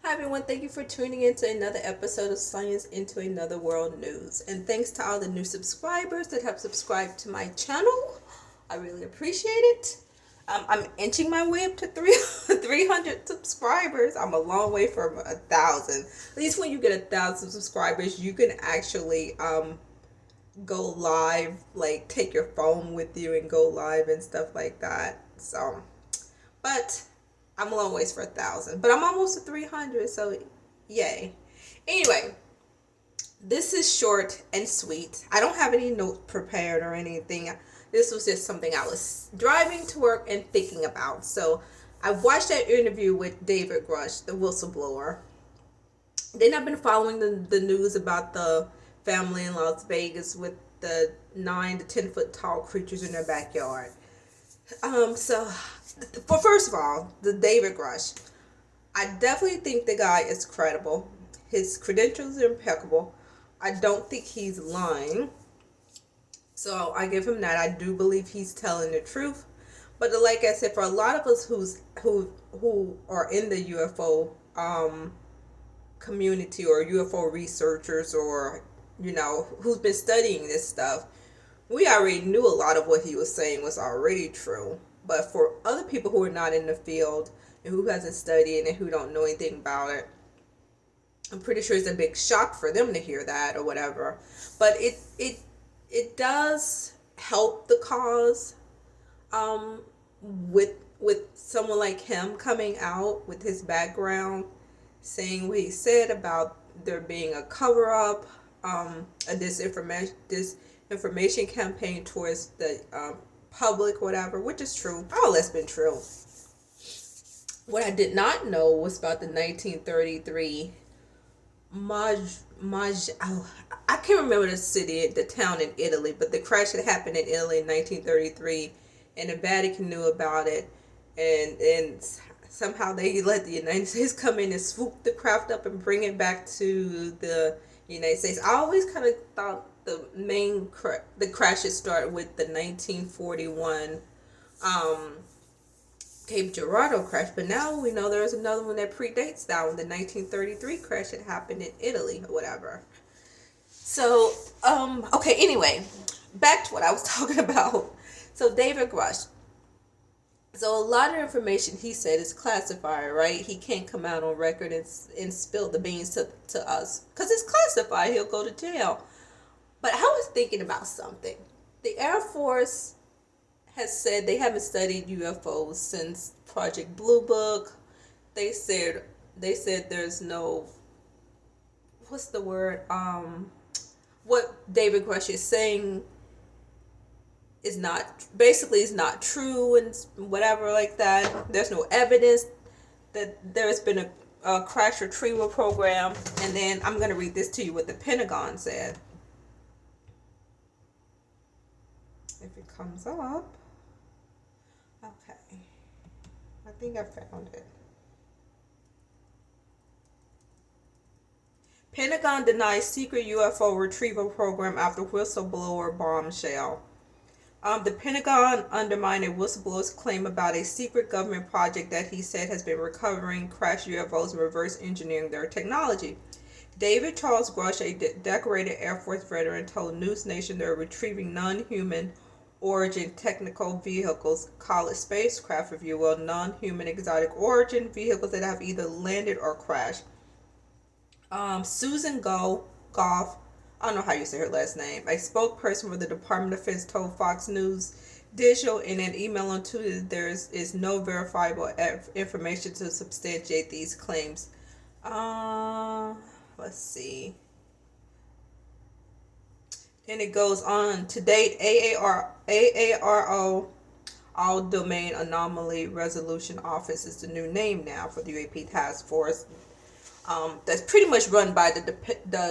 Hi everyone, thank you for tuning in to another episode of Science into Another World News. And thanks to all the new subscribers that have subscribed to my channel. I really appreciate it. I'm inching my way up to 300 subscribers. I'm a long way from 1,000. At least when you get 1,000 subscribers, you can actually go live, like take your phone with you and go live and stuff like that. So, but I'm a long ways for 1,000, but I'm almost to 300, so yay. Anyway, this is short and sweet. I don't have any notes prepared or anything. This was just something I was driving to work and thinking about. So I watched that interview with David Grusch, the whistleblower. Then I've been following the news about the family in Las Vegas with the 9 to 10 foot tall creatures in their backyard. Well, first of all, the David Grusch. I definitely think the guy is credible. His credentials are impeccable. I don't think he's lying. So I give him that. I do believe he's telling the truth. But like I said, for a lot of us who are in the UFO community or UFO researchers or who's been studying this stuff, we already knew a lot of what he was saying was already true. But for other people who are not in the field and who hasn't studied and who don't know anything about it, I'm pretty sure it's a big shock for them to hear that or whatever. But it does help the cause with someone like him coming out with his background, saying what he said about there being a cover up, a disinformation campaign towards the public, whatever, which is true. All that's been true. What I did not know was about the 1933 I can't remember the town in Italy, but the crash that happened in Italy in 1933, and the Vatican knew about it, and somehow they let the United States come in and swoop the craft up and bring it back to the United States. I always kind of thought the crashes started with the 1941 Cape Girardeau crash, but now we know there's another one that predates that one, the 1933 crash that happened in Italy or whatever. So, okay, anyway, back to what I was talking about. So David Grusch. So a lot of information he said is classified, right? He can't come out on record and spill the beans to us because it's classified. He'll go to jail. But I was thinking about something. The Air Force has said they haven't studied UFOs since Project Blue Book. They said there's no, what's the word? What David Grusch is saying is not true and whatever like that. There's no evidence that there's been a crash retrieval program. And then I'm going to read this to you what the Pentagon said. If it comes up. Okay. I think I found it. Pentagon denies secret UFO retrieval program after whistleblower bombshell. The Pentagon undermined a whistleblower's claim about a secret government project that he said has been recovering crashed UFOs and reverse engineering their technology. David Charles Grusch, a decorated Air Force veteran, told News Nation they're retrieving non-human origin technical vehicles, call it spacecraft, if you will, non-human exotic origin vehicles that have either landed or crashed. Susan Goff, I don't know how you say her last name, a spokesperson for the Department of Defense, told Fox News Digital in an email on Tuesday there is no verifiable information to substantiate these claims. Let's see. And it goes on. To date, AARO, All Domain Anomaly Resolution Office, is the new name now for the UAP Task Force. That's pretty much run by the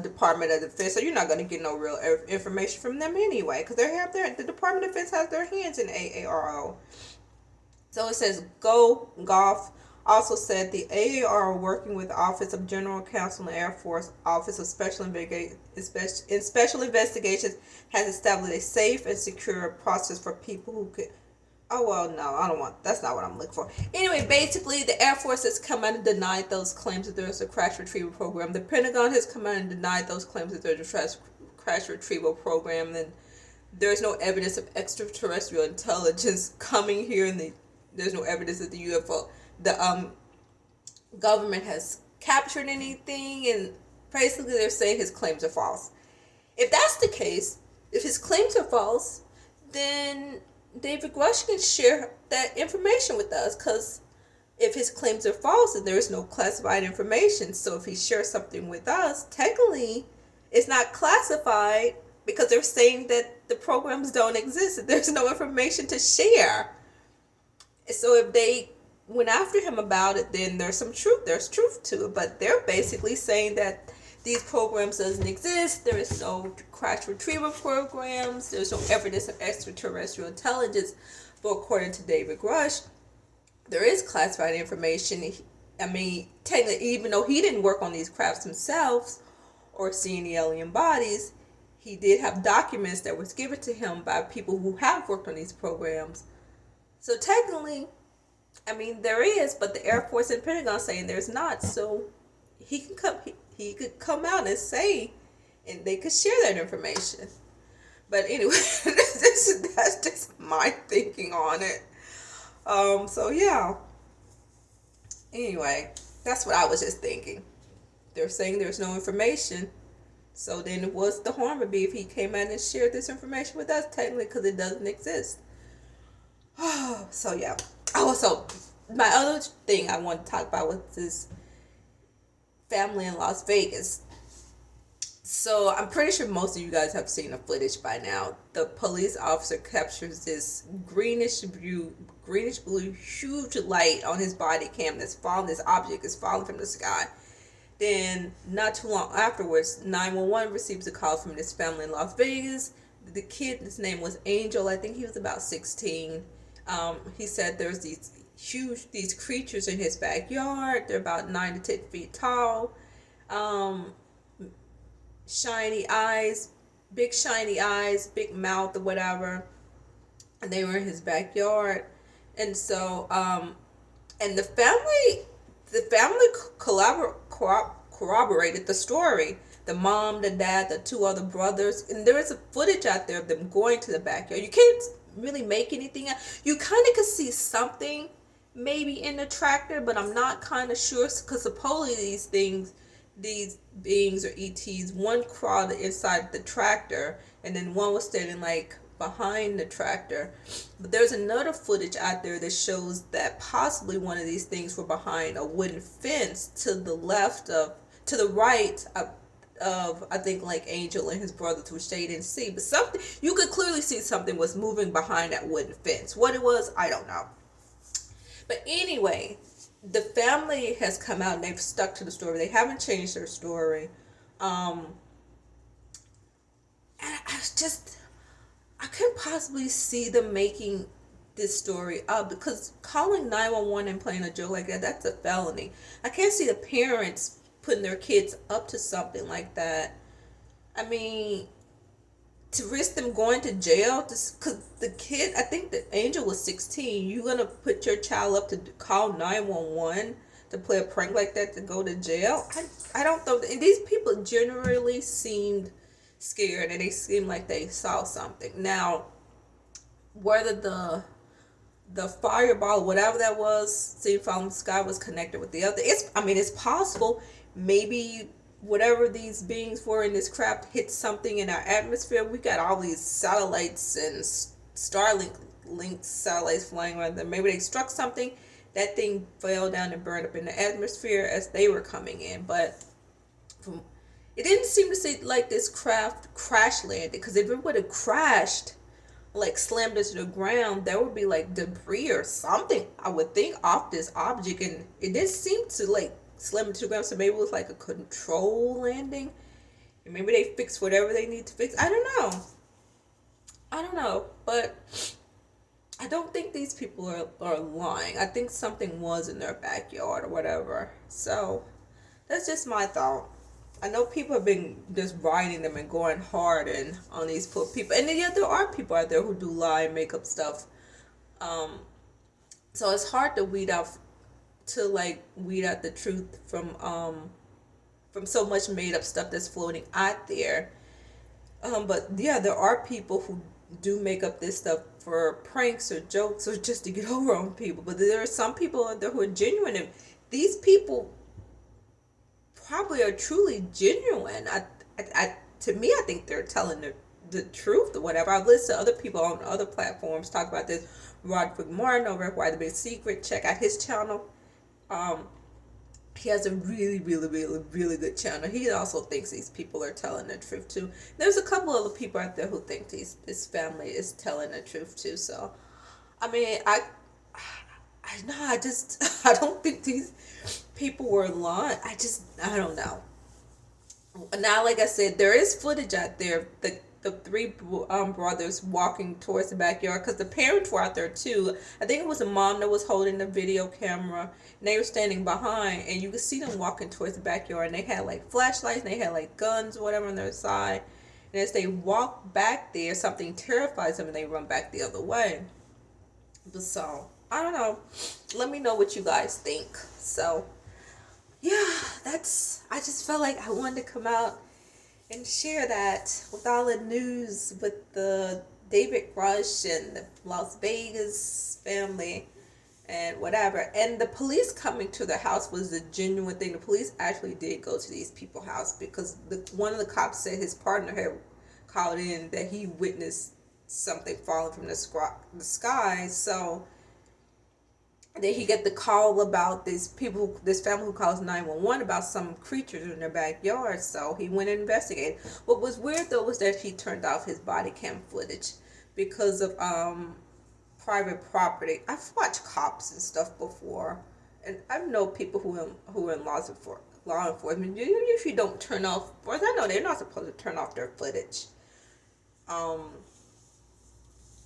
Department of Defense. So you're not going to get no real information from them anyway, because the Department of Defense has their hands in AARO. So it says Goff also said the AAR, working with the Office of General Counsel and Air Force Office of Special Investigations, has established a safe and secure process for people Oh, well, no, I don't want, that's not what I'm looking for. Anyway, basically, the Air Force has come out and denied those claims that there's a crash retrieval program. The Pentagon has come out and denied those claims that there's a crash retrieval program. And there's no evidence of extraterrestrial intelligence coming here, and there's no evidence that the UFO, the government has captured anything, and basically they're saying his claims are false. If that's the case, if his claims are false, then David Grusch can share that information with us, because if his claims are false, then there is no classified information. So if he shares something with us, technically it's not classified, because they're saying that the programs don't exist. There's no information to share. So if they went after him about it, then there's some truth. There's truth to it. But they're basically saying that these programs doesn't exist. There is no crash retrieval programs. There's no evidence of extraterrestrial intelligence. But according to David Grusch, there is classified information. I mean, technically, even though he didn't work on these crafts himself or see any alien bodies, he did have documents that was given to him by people who have worked on these programs. So technically, I mean, there is, but the Air Force and Pentagon saying there's not. So he could come out and say, and they could share that information. But anyway, that's just my thinking on it. So yeah. Anyway, that's what I was just thinking. They're saying there's no information. So then what's the harm would be if he came out and shared this information with us, technically, because it doesn't exist. So yeah. Oh, so my other thing I want to talk about was this family in Las Vegas. So I'm pretty sure most of you guys have seen the footage by now. The police officer captures this greenish blue, huge light on his body cam that's falling. This object is falling from the sky. Then, not too long afterwards, 911 receives a call from this family in Las Vegas. The kid, his name was Angel. I think he was about 16. He said there's these creatures in his backyard. They're about 9 to 10 feet tall. Shiny eyes, big mouth or whatever. And they were in his backyard. And so, and the family corroborated the story. The mom, the dad, the two other brothers, and there is a footage out there of them going to the backyard. You can't really make anything out. You kind of could see something maybe in the tractor, but I'm not kind of sure, because supposedly these beings or ETs, one crawled inside the tractor, and then one was standing like behind the tractor. But there's another footage out there that shows that possibly one of these things were behind a wooden fence to the right of I think like Angel and his brothers, which they didn't see. But something, you could clearly see something was moving behind that wooden fence. What it was, I don't know. But anyway, the family has come out and they've stuck to the story. They haven't changed their story. And I couldn't possibly see them making this story up, because calling 911 and playing a joke like that, that's a felony. I can't see the parents putting their kids up to something like that. I mean, to risk them going to jail, because the kid, I think the Angel was 16, you gonna put your child up to call 911 to play a prank like that to go to jail? I don't know. And these people generally seemed scared, and they seemed like they saw something. Now, whether the fireball, whatever that was, seen from the sky, was connected with the other, it's possible. Maybe whatever these beings were in this craft hit something in our atmosphere. We got all these satellites and Starlink satellites flying around them. Maybe they struck something, that thing fell down and burned up in the atmosphere as they were coming in. But it didn't seem to see like this craft crash landed, because if it would have crashed, like slammed into the ground, there would be like debris or something, I would think, off this object. And it didn't seem to like slam into the ground, so maybe it was like a control landing, and maybe they fixed whatever they need to fix. I don't know, but I don't think these people are lying. I think something was in their backyard or whatever. So that's just my thought. I know people have been just writing them and going hard on these poor people. And then, yeah, there are people out there who do lie and make up stuff Um, so it's hard to weed out the truth from so much made up stuff that's floating out there. But yeah, there are people who do make up this stuff for pranks or jokes or just to get over on people. But there are some people out there who are genuine, and these people probably are truly genuine. To me, I think they're telling the truth or whatever. I've listened to other people on other platforms talk about this. Roderick Martin over at Why the Big Secret. Check out his channel. Um, he has a really, really, really, really good channel. He also thinks these people are telling the truth too. There's a couple other people out there who think this family is telling the truth too. So, I mean, I know, I don't think these people were lying. I don't know. Now, like I said, there is footage out there. The three brothers walking towards the backyard because the parents were out there too. I think it was a mom that was holding the video camera, and they were standing behind, and you could see them walking towards the backyard, and they had like flashlights, and they had like guns or whatever on their side. And as they walk back there, something terrifies them, and they run back the other way. But so I don't know. Let me know what you guys think. So yeah, I just felt like I wanted to come out and share that with all the news with the David Grusch and the Las Vegas family and whatever. And the police coming to their house was a genuine thing. The police actually did go to these people's house because one of the cops said his partner had called in that he witnessed something falling from the sky. So then he get the call about this family who calls 911 about some creatures in their backyard. So he went and investigated. What was weird though was that he turned off his body cam footage because of private property. I've watched cops and stuff before, and I know people who are in law enforcement. You usually don't turn off. Or I know they're not supposed to turn off their footage.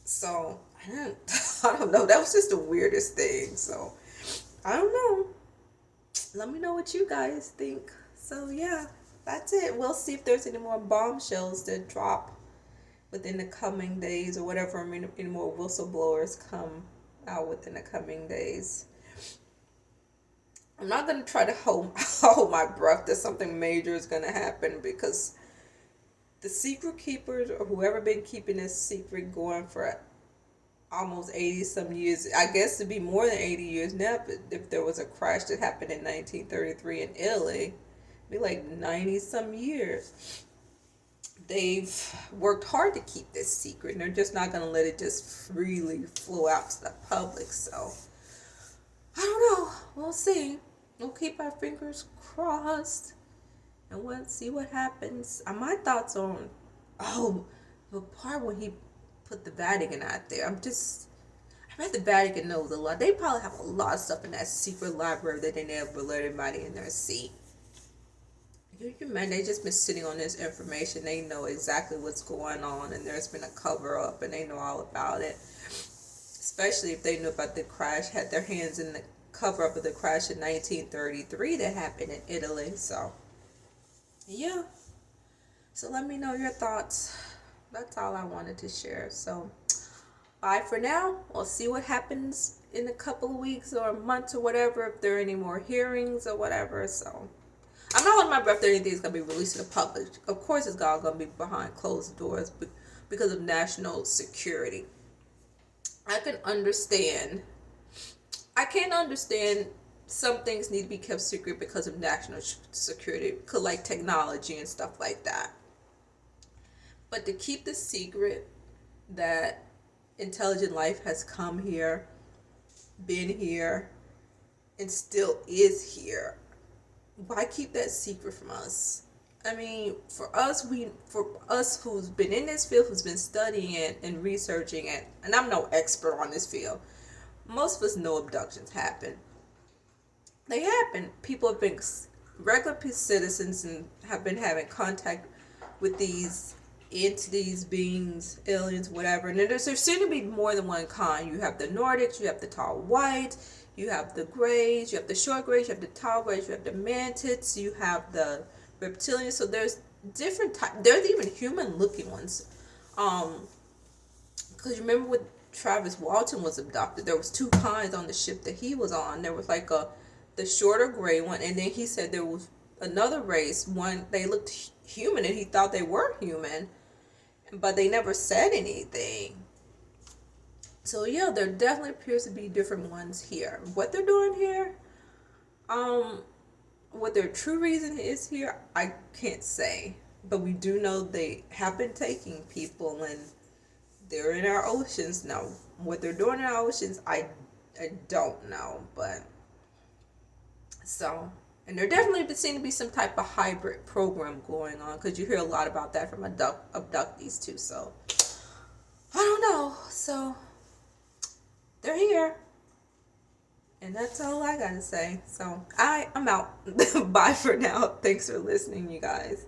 So I don't know. That was just the weirdest thing. So I don't know. Let me know what you guys think. So yeah, that's it. We'll see if there's any more bombshells that drop within the coming days or whatever. I mean, any more whistleblowers come out within the coming days. I'm not gonna try to hold my breath that something major is gonna happen because the secret keepers or whoever been keeping this secret going for almost 80 some years, I guess it'd be more than 80 years now, but if there was a crash that happened in 1933 in Italy, it'd be like 90 some years. They've worked hard to keep this secret, and they're just not going to let it just freely flow out to the public. So I don't know, we'll see. We'll keep our fingers crossed and we'll see what happens. My thoughts on the part when he put the Vatican out there. I bet the Vatican knows a lot. They probably have a lot of stuff in that secret library that they never let everybody in there see. Man, they just been sitting on this information. They know exactly what's going on, and there's been a cover up, and they know all about it. Especially if they knew about the crash, had their hands in the cover up of the crash in 1933 that happened in Italy. So yeah. So let me know your thoughts. That's all I wanted to share. So bye for now. We'll see what happens in a couple of weeks or months or whatever, if there are any more hearings or whatever. So I'm not holding my breath that anything's going to be released to the public. Of course it's all going to be behind closed doors because of national security. I can understand some things need to be kept secret because of national security, like technology and stuff like that. But to keep the secret that intelligent life has come here, been here, and still is here, why keep that secret from us? I mean, for us who's been in this field, who's been studying it and researching it, and I'm no expert on this field, most of us know abductions happen. They happen. People have been regular citizens and have been having contact with these entities, beings, aliens, whatever. And there seem to be more than one kind. You have the Nordics, you have the tall whites, you have the grays, you have the short grays, you have the tall grays, you have the mantids, you have the reptilians. So there's different types. There's even human looking ones. Because you remember Travis Walton was abducted. There was two kinds on the ship that he was on. There was like the shorter gray one, and then he said there was another race. One, they looked human, and he thought they were human, but they never said anything. So yeah, there definitely appears to be different ones here. What they're doing here, what their true reason is here, I can't say. But we do know they have been taking people, and they're in our oceans now. What they're doing in our oceans, I don't know. But so, and there definitely seems to be some type of hybrid program going on, because you hear a lot about that from abductees too. So I don't know. So they're here. And that's all I gotta say. So I'm out. Bye for now. Thanks for listening, you guys.